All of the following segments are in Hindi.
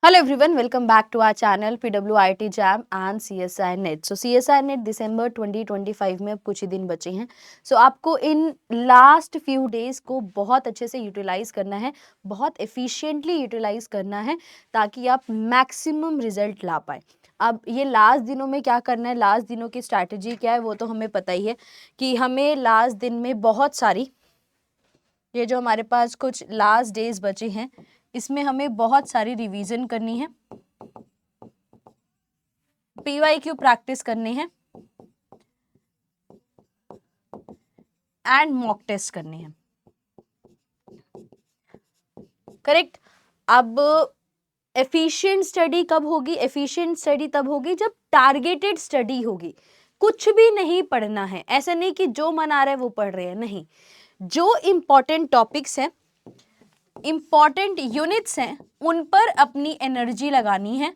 Hello everyone, welcome back to our channel PWIT Jam and CSI Net. So CSI Net दिसंबर 2025 में अब कुछ ही दिन बचे हैं. So आपको इन लास्ट फ्यू डेज को बहुत अच्छे से यूटिलाइज करना है, बहुत एफिशिएंटली यूटिलाइज करना है ताकि आप मैक्सिमम रिजल्ट ला पाए. अब ये लास्ट दिनों में क्या करना है, लास्ट दिनों की स्ट्रैटेजी क्या है वो तो हमें पता ही है कि हमें लास्ट दिन में बहुत सारी, ये जो हमारे पास कुछ लास्ट डेज बचे हैं इसमें हमें बहुत सारी रिवीजन करनी है, पीवाईक्यू प्रैक्टिस करने हैं एंड मॉक टेस्ट करने हैं. करेक्ट. अब एफिशिएंट स्टडी कब होगी? एफिशिएंट स्टडी तब होगी जब टारगेटेड स्टडी होगी. कुछ भी नहीं पढ़ना है, ऐसा नहीं कि जो मन आ रहा है वो पढ़ रहे हैं, नहीं. जो इम्पोर्टेंट टॉपिक्स हैं, इम्पॉर्टेंट यूनिट्स हैं, उन पर अपनी एनर्जी लगानी है,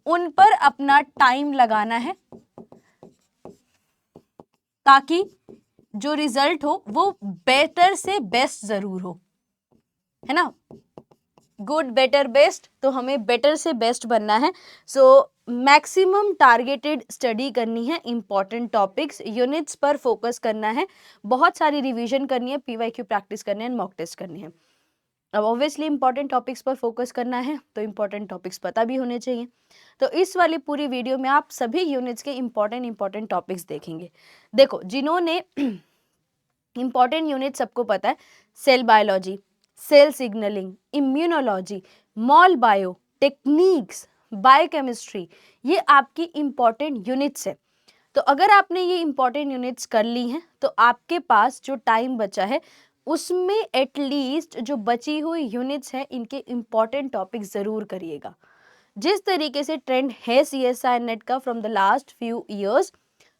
उन पर अपना टाइम लगाना है ताकि जो रिजल्ट हो वो बेटर से बेस्ट जरूर हो, है ना. गुड, बेटर, बेस्ट, तो हमें बेटर से बेस्ट बनना है. सो मैक्सिमम टारगेटेड स्टडी करनी है, इंपॉर्टेंट टॉपिक्स यूनिट्स पर फोकस करना है, बहुत सारी रिवीजन करनी है, पीवाईक्यू प्रैक्टिस करनी है, मॉक टेस्ट करनी है. अब ऑब्वियसली इंपॉर्टेंट टॉपिक्स पर फोकस करना है तो इंपॉर्टेंट टॉपिक्स पता भी होने चाहिए. तो इस वाली पूरी वीडियो में आप सभी यूनिट्स के इंपॉर्टेंट टॉपिक्स देखेंगे. देखो, जिन्होंने इंपॉर्टेंट यूनिट सबको पता है, cell biology, cell signalling, immunology, mol bio, techniques, biochemistry, ये आपकी इंपॉर्टेंट यूनिट्स है. तो अगर आपने ये इंपॉर्टेंट यूनिट्स कर ली हैं तो आपके पास जो टाइम बचा है उसमें एटलीस्ट जो बची हुई यूनिट्स हैं इनके इंपॉर्टेंट टॉपिक जरूर करिएगा. जिस तरीके से ट्रेंड है सीएसआई नेट का from the last few years,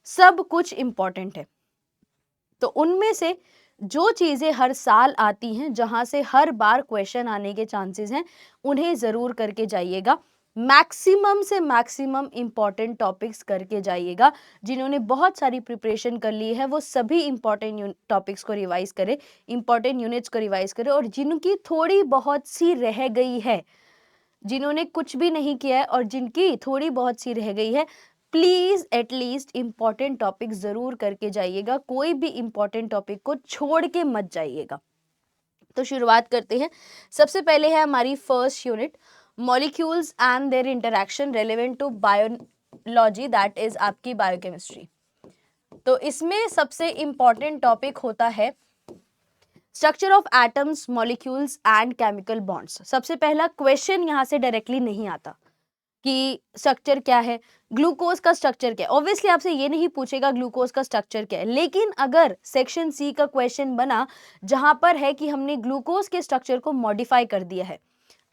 सब कुछ इंपॉर्टेंट है. तो उनमें से जो चीजें हर साल आती हैं, जहां से हर बार क्वेश्चन आने के चांसेस हैं, उन्हें जरूर करके जाइएगा. मैक्सिमम से मैक्सिमम इंपॉर्टेंट टॉपिक्स करके जाइएगा. जिन्होंने बहुत सारी प्रिपरेशन कर ली है वो सभी इंपॉर्टेंट टॉपिक्स को रिवाइज करें, इंपॉर्टेंट यूनिट्स को रिवाइज करें. और जिनकी थोड़ी बहुत सी रह गई है, जिन्होंने कुछ भी नहीं किया है और जिनकी थोड़ी बहुत सी रह गई है, प्लीज एटलीस्ट इंपॉर्टेंट टॉपिक जरूर करके जाइएगा. कोई भी इंपॉर्टेंट टॉपिक को छोड़ के मत जाइएगा. तो शुरुआत करते हैं. सबसे पहले है हमारी first unit, molecules and their interaction relevant to biology, that is आपकी बायोकेमिस्ट्री. तो इसमें सबसे इंपॉर्टेंट टॉपिक होता है structure of atoms, molecules and chemical bonds. सबसे पहला क्वेश्चन यहाँ से डायरेक्टली नहीं आता कि स्ट्रक्चर क्या है, ग्लूकोज का स्ट्रक्चर क्या है. ऑब्वियसली आपसे ये नहीं पूछेगा ग्लूकोज का स्ट्रक्चर क्या है, लेकिन अगर सेक्शन सी का क्वेश्चन बना जहां पर है कि हमने ग्लूकोज के स्ट्रक्चर को मॉडिफाई कर दिया है,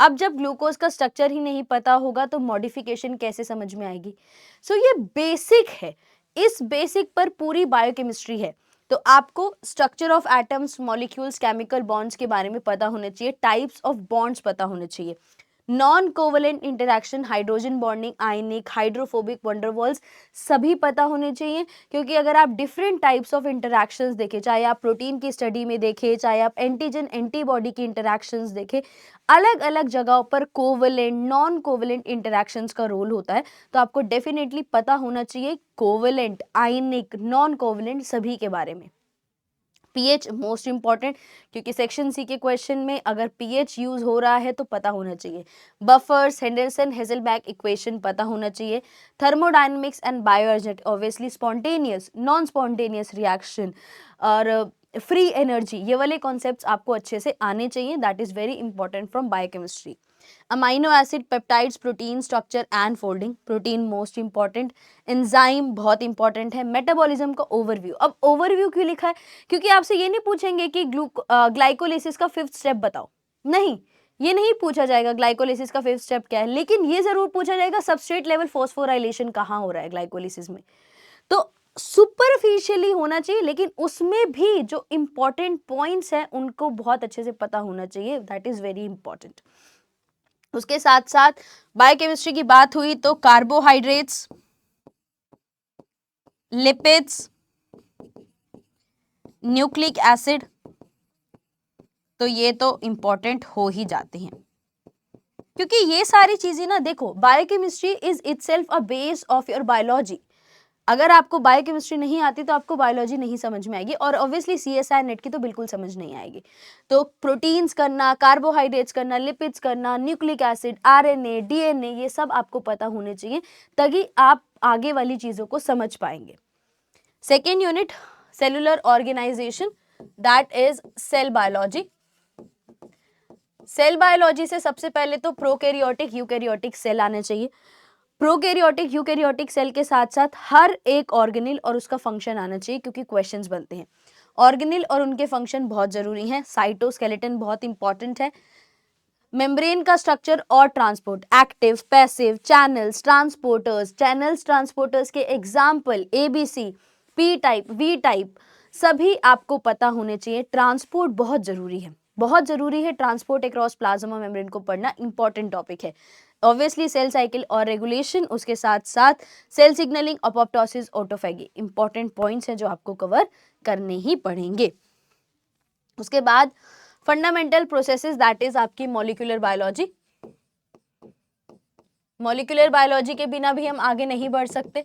अब जब ग्लूकोज का स्ट्रक्चर ही नहीं पता होगा तो मॉडिफिकेशन कैसे समझ में आएगी. सो ये बेसिक है, इस बेसिक पर पूरी बायोकेमिस्ट्री है. तो आपको structure of atoms, molecules, chemical bonds के बारे में पता होना चाहिए, टाइप्स ऑफ बॉन्ड्स पता होने चाहिए, non covalent interaction, hydrogen bonding, ionic, hydrophobic, van der Waals सभी पता होने चाहिए. क्योंकि अगर आप डिफरेंट टाइप्स ऑफ इंटरैक्शंस देखें, चाहे आप प्रोटीन की स्टडी में देखें, चाहे आप एंटीजन एंटीबॉडी की इंटरैक्शंस देखें, अलग अलग जगहों पर कोवेलेंट, नॉन कोवेलेंट इंटरैक्शंस का रोल होता है. तो आपको डेफिनेटली पता होना चाहिए कोवेलेंट, आयनिक, नॉन कोवेलेंट सभी के बारे में. पीएच मोस्ट इंपॉर्टेंट, क्योंकि सेक्शन सी के क्वेश्चन में अगर पीएच यूज हो रहा है तो पता होना चाहिए. बफर्स, हेंडरसन हेजलबैक इक्वेशन पता होना चाहिए. Thermodynamics and bioenergy, obviously spontaneous, non spontaneous reaction और फ्री एनर्जी, ये वाले कॉन्सेप्ट्स आपको अच्छे से आने चाहिए. That is very important from biochemistry. Amino acid, peptides, protein structure and folding, protein most important, enzyme बहुत इंपॉर्टेंट है, मेटाबॉलिज्म का ओवरव्यू. अब ओवरव्यू क्यों लिखा है? क्योंकि आपसे ये नहीं पूछेंगे कि ग्लाइकोलिसिस का 5th स्टेप बताओ, नहीं, ये नहीं पूछा जाएगा ग्लाइकोलिसिस का 5th स्टेप क्या है. लेकिन ये जरूर पूछा जाएगा सबस्ट्रेट लेवल फॉस्फोराइलेशन कहाँ हो रहा है ग्लाइकोलिसिस में. तो सुपरफिशियली होना चाहिए, लेकिन उसमें भी जो इंपॉर्टेंट पॉइंट्स हैं उनको बहुत अच्छे से पता होना चाहिए. That is very important. उसके साथ साथ बायोकेमिस्ट्री की बात हुई तो कार्बोहाइड्रेट्स, लिपिड्स, न्यूक्लिक एसिड, तो ये तो इंपॉर्टेंट हो ही जाते हैं. क्योंकि ये सारी चीजें ना, देखो biochemistry is itself a base of your biology. अगर आपको बायोकेमिस्ट्री नहीं आती तो आपको बायोलॉजी नहीं समझ में आएगी, और ऑब्वियसली सीएसआई नेट की तो बिल्कुल समझ नहीं आएगी। तो प्रोटीन्स करना, कार्बोहाइड्रेट्स करना, लिपिड्स करना, न्यूक्लिक एसिड, आरएनए, डीएनए, ये सब आपको पता होने चाहिए, तभी आप आगे वाली चीजों को समझ पाएंगे। Second unit, cellular organisation, that is cell biology. Cell biology से सबसे पहले तो प्रोकैरियोटिक, यूकैरियोटिक सेल आने चाहिए। प्रोकैरियोटिक, यूकैरियोटिक सेल के साथ साथ हर एक ऑर्गेनिल और उसका फंक्शन आना चाहिए, क्योंकि क्वेश्चंस बनते हैं। ऑर्गेनिल और उनके फंक्शन बहुत जरूरी हैं। साइटोस्केलेटन बहुत इंपॉर्टेंट है। मेम्ब्रेन का स्ट्रक्चर और transport, active, passive, channels, transporters. Channels, transporters के example ABC, P type, V type, सभी आपको पता होने चाहिए। ट्रांसपोर्ट बहुत जरूरी है, बहुत जरूरी है। ट्रांसपोर्ट अक्रॉस प्लाज्मा मेम्ब्रेन को पढ़ना इंपॉर्टेंट टॉपिक है। ऑब्वियसली सेल साइकिल और रेगुलेशन, उसके साथ साथ cell signalling, apoptosis, autophagy, important points हैं जो आपको कवर करने ही पड़ेंगे। उसके बाद फंडामेंटल प्रोसेसेस, दैट इज आपकी मॉलिक्यूलर बायोलॉजी। मॉलिक्यूलर बायोलॉजी के बिना भी हम आगे नहीं बढ़ सकते,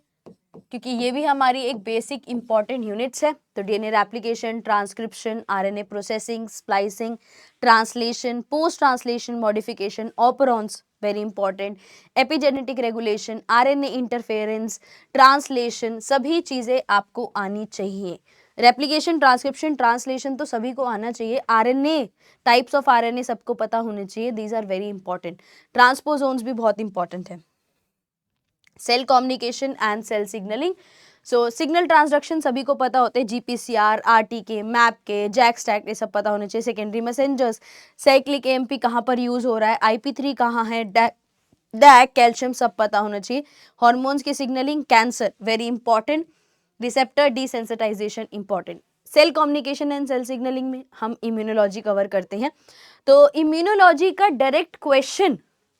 क्योंकि ये भी हमारी एक बेसिक इंपॉर्टेंट यूनिट्स है। तो DNA replication, transcription, RNA processing, splicing, translation, post translation modification, operons very important, epigenetic regulation, RNA interference, translation, सभी चीजें आपको आनी चाहिए। रेप्लिकेशन, ट्रांसक्रिप्शन, ट्रांसलेशन तो सभी को आना चाहिए। आरएनए, टाइप्स ऑफ आरएनए सबको पता होने चाहिए, these are very important. Transposons भी बहुत इंपॉर्टेंट है। Cell communication and cell signalling, so signal transduction सभी को पता होते हैं, GPCR, RTK, MAP K, JAK STAT, ये सब पता होने चाहिए। सेकेंडरी मैसेंजर्स, साइक्लिक एएमपी कहाँ पर यूज हो रहा है, आईपी3 कहाँ है, डैक, कैल्शियम, सब पता होना चाहिए। हार्मोन्स की signalling, cancer very important, receptor desensitisation important. Cell communication and cell signalling में हम इम्यूनोलॉजी कवर करते हैं। तो इम्यूनोलॉजी का डायरेक्ट क्वेश्चन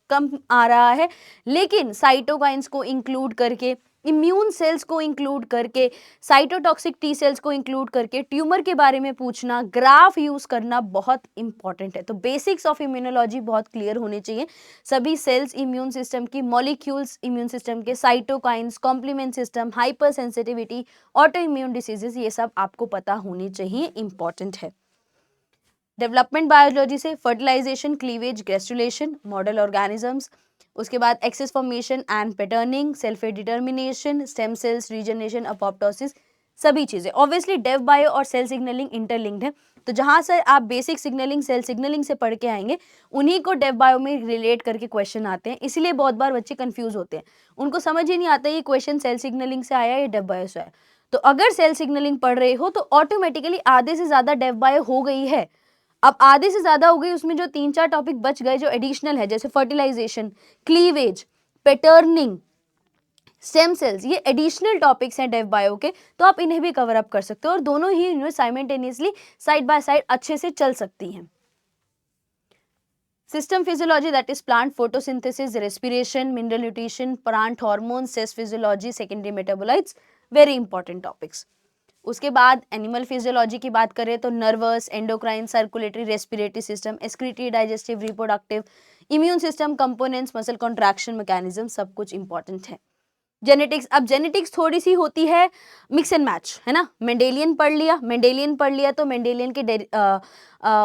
कम आ रहा है, लेकिन साइटोकाइंस को इंक्लूड करके, इम्यून सेल्स को इंक्लूड करके, साइटोटॉक्सिक टी सेल्स को इंक्लूड करके ट्यूमर के बारे में पूछना, ग्राफ यूज करना बहुत इंपॉर्टेंट है। तो बेसिक्स ऑफ इम्यूनोलॉजी बहुत क्लियर होने चाहिए। सभी सेल्स इम्यून सिस्टम की, मॉलिक्यूल्स इम्यून सिस्टम के, cytokines, complement system, hyper sensitivity, auto immune diseases, ये सब आपको पता होनी चाहिए, इंपॉर्टेंट है। डेवलपमेंट बायोलॉजी से fertilisation, cleavage, gastrulation, model organisms, उसके बाद axis formation and patterning, self determination, stem cells, regeneration, apoptosis, सभी चीजें। ऑब्वियसली डेव बायो और सेल सिग्नलिंग इंटरलिंक्ड है, तो जहां से आप बेसिक सिग्नलिंग, सेल सिग्नलिंग से पढ़ के आएंगे, उन्हीं को डेव बायो में रिलेट करके क्वेश्चन आते हैं। इसलिए बहुत बार बच्चे कंफ्यूज होते हैं, उनको समझ ही नहीं आता ये क्वेश्चन सेल सिग्नलिंग से आया या डेव बायो से आया। तो अगर सेल सिग्नलिंग पढ़ रहे हो तो ऑटोमेटिकली आधे से ज्यादा डेव बायो हो गई है। अब आधे से ज्यादा हो गई, उसमें जो 3-4 टॉपिक बच गए जो एडिशनल है, जैसे fertilisation, cleavage, patterning, stem cells, ये एडिशनल टॉपिक्स हैं डेव बायो के, तो आप इन्हें भी कवर अप कर सकते हो, और दोनों ही साइमल्टेनियसली साइड बाय साइड अच्छे से चल सकती हैं। System physiology, that is plant photosynthesis, respiration, mineral nutrition, plant hormone, cells physiology, secondary metabolites, very important topics. उसके बाद एनिमल फिजियोलॉजी की बात करें तो nervous, endocrine, circulatory, respiratory system, excretory, digestive, reproductive, immune system, components, muscle contraction mechanism, सब कुछ इंपॉर्टेंट है। जेनेटिक्स, अब जेनेटिक्स थोड़ी सी होती है मिक्स एंड मैच, है ना। मेंडेलियन पढ़ लिया, मेंडेलियन पढ़ लिया तो मेंडेलियन के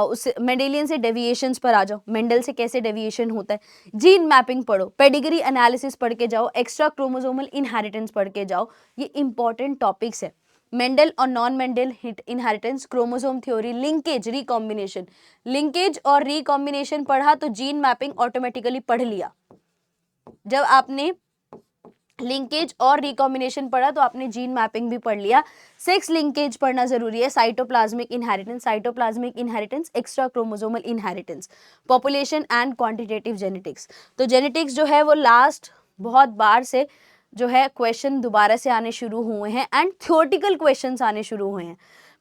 उस मेंडेलियन से डेविएशंस पर आ जाओ, मेंडल से कैसे डेविएशन होता है, जीन मैपिंग पढ़ो, पेडिग्री एनालिसिस पढ़ के जाओ, एक्स्ट्रा क्रोमोसोमल इनहेरिटेंस पढ़ के जाओ, ये इंपॉर्टेंट टॉपिक्स है। मेंडल और non Mendel inheritance, chromosome theory, linkage, recombination, linkage और रिकॉम्बिनेशन पढ़ा तो जीन मैपिंग ऑटोमेटिकली पढ़ लिया। जब आपने लिंकेज और रिकॉम्बिनेशन पढ़ा तो आपने जीन मैपिंग भी पढ़ लिया। सेक्स लिंकेज पढ़ना जरूरी है, cytoplasmic inheritance, extra chromosomal inheritance, population and quantitative genetics. तो जेनेटिक्स जो है वो लास्ट बहुत बार से जो है क्वेश्चन दोबारा से आने शुरू हुए हैं, एंड थ्योरेटिकल क्वेश्चंस आने शुरू हुए हैं।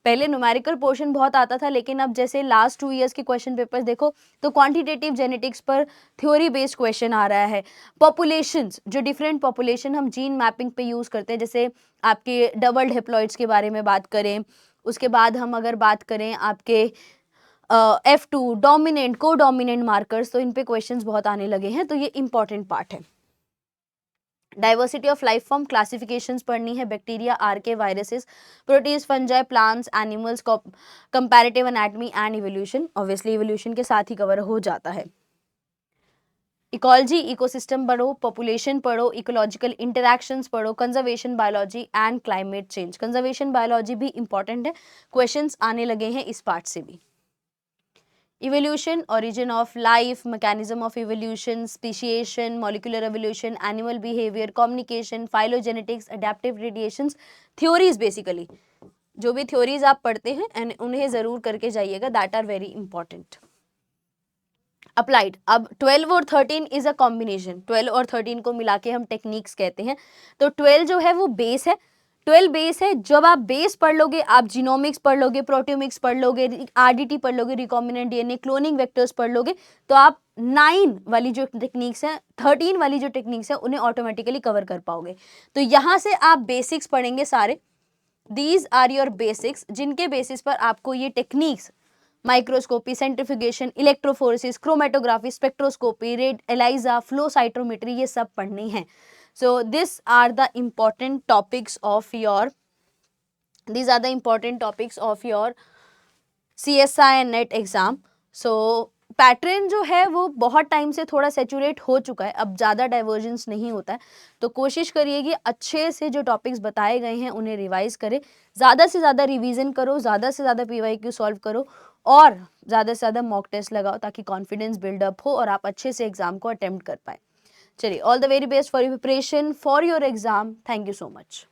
पहले न्यूमेरिकल पोर्शन बहुत आता था, लेकिन अब जैसे लास्ट 2 इयर्स के क्वेश्चन पेपर्स देखो तो क्वांटिटेटिव जेनेटिक्स पर थ्योरी बेस्ड क्वेश्चन आ रहा है। पॉपुलेशंस, जो डिफरेंट पॉपुलेशन हम जीन मैपिंग पे यूज करते हैं, जैसे आपके डबल डिप्लॉइड्स के बारे में बात करें, उसके बाद हम अगर बात करें आपके F2 डोमिनेंट, को डोमिनेंट मार्कर्स, तो इन पे क्वेश्चंस बहुत आने लगे हैं, तो ये इंपॉर्टेंट पार्ट है। Diversity of life form classifications पढ़नी है, bacteria, archaea, viruses, protists, fungi, plants, animals, comparative anatomy and evolution, obviously evolution के साथ ही कवर हो जाता है। इकोलॉजी, इकोसिस्टम पढ़ो, पॉपुलेशन पढ़ो, इकोलॉजिकल इंटरैक्शंस पढ़ो, conservation biology and climate change. Conservation biology भी इंपॉर्टेंट है, क्वेश्चंस आने लगे हैं इस पार्ट से भी। Evolution, origin of life, mechanism of evolution, speciation, molecular evolution, animal behavior, communication, phylogenetics, adaptive radiations, theories basically. जो भी theories आप पढ़ते हैं and उन्हें ज़रूर करके जाइएगा, that are very important. Applied, अब 12 और 13 is a combination, 12 और 13 को मिला के हम टेक्निक्स कहते हैं। तो 12 जो है वो बेस है, 12 बेस है। जब आप बेस पढ़ लोगे, आप जीनोमिक्स पढ़ लोगे, प्रोटियोमिक्स पढ़ लोगे, आरडीटी पढ़ लोगे, रिकॉम्बिनेंट डीएनए, क्लोनिंग वेक्टर्स पढ़ लोगे, तो आप 9 वाली जो टेक्निक्स हैं, 13 वाली जो टेक्निक्स हैं, उन्हें ऑटोमेटिकली कवर कर पाओगे। तो यहाँ से आप बेसिक्स पढ़ेंगे सारे, दीज आर योर बेसिक्स, जिनके बेसिस पर आपको ये techniques, microscopy, centrifugation, electrophoresis, chromatography, spectroscopy, red ELISA, flow cytometry, ये सब पढ़नी है। So these are the important topics of your CSI and NET exam. So pattern जो है वो बहुत टाइम से थोड़ा सेचुरेट हो चुका है, अब ज़्यादा डाइवर्जेंस नहीं होता है। तो कोशिश करिए कि अच्छे से जो टॉपिक्स बताए गए हैं उन्हें रिवाइज करें, ज़्यादा से ज़्यादा रिवीजन करो, ज़्यादा से ज़्यादा PYQ सॉल्व करो और ज़्यादा से ज़्यादा मॉक टेस्ट लगाओ, ताकि कॉन्फिडेंस बिल्डअप हो और आप अच्छे से एग्जाम को अटेम्प्ट कर पाए। चलिए, all the very best for your preparation for your exam. Thank you so much.